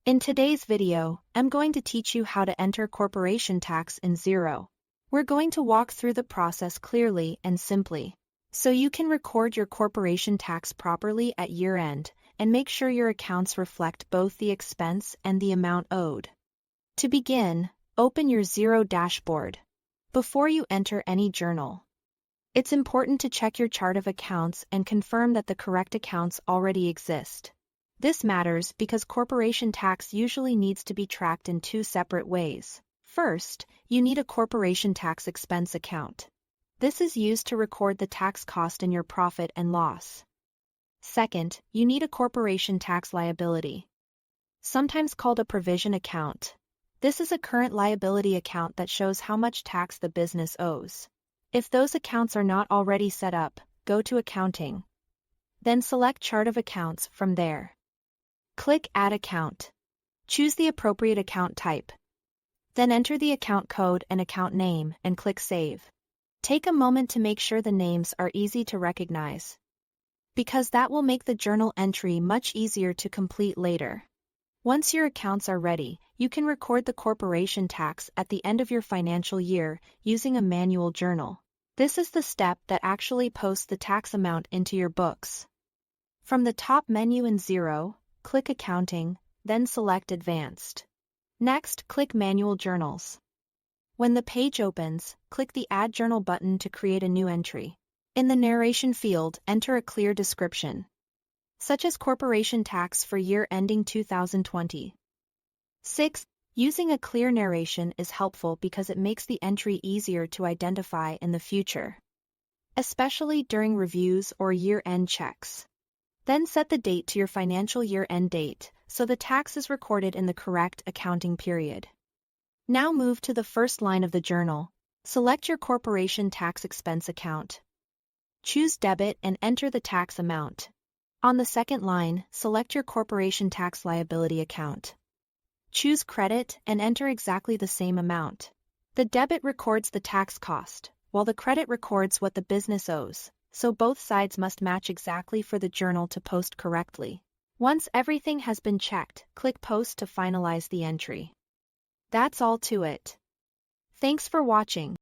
In today's video, I'm going to teach you how to enter corporation tax in Xero. We're going to walk through the process clearly and simply, so you can record your corporation tax properly at year-end and make sure your accounts reflect both the expense and the amount owed. To begin, open your Xero dashboard. Before you enter any journal, it's important to check your chart of accounts and confirm that the correct accounts already exist. This matters because corporation tax usually needs to be tracked in two separate ways. First, you need a corporation tax expense account. This is used to record the tax cost in your profit and loss. Second, you need a corporation tax liability, sometimes called a provision account. This is a current liability account that shows how much tax the business owes. If those accounts are not already set up, go to Accounting. Then select Chart of Accounts from there. Click Add Account. Choose the appropriate account type. Then enter the account code and account name and click Save. Take a moment to make sure the names are easy to recognize, because that will make the journal entry much easier to complete later. Once your accounts are ready, you can record the corporation tax at the end of your financial year using a manual journal. This is the step that actually posts the tax amount into your books. From the top menu in Xero, click Accounting, then select Advanced. Next, click Manual Journals. When the page opens, click the Add Journal button to create a new entry. In the narration field, enter a clear description, such as corporation tax for year ending 2020. 6. Using a clear narration is helpful because it makes the entry easier to identify in the future, especially during reviews or year-end checks. Then set the date to your financial year-end date, so the tax is recorded in the correct accounting period. Now move to the first line of the journal. Select your corporation tax expense account. Choose Debit and enter the tax amount. On the second line, select your corporation tax liability account. Choose Credit and enter exactly the same amount. The debit records the tax cost, while the credit records what the business owes, so both sides must match exactly for the journal to post correctly. Once everything has been checked, click Post to finalize the entry. That's all to it. Thanks for watching.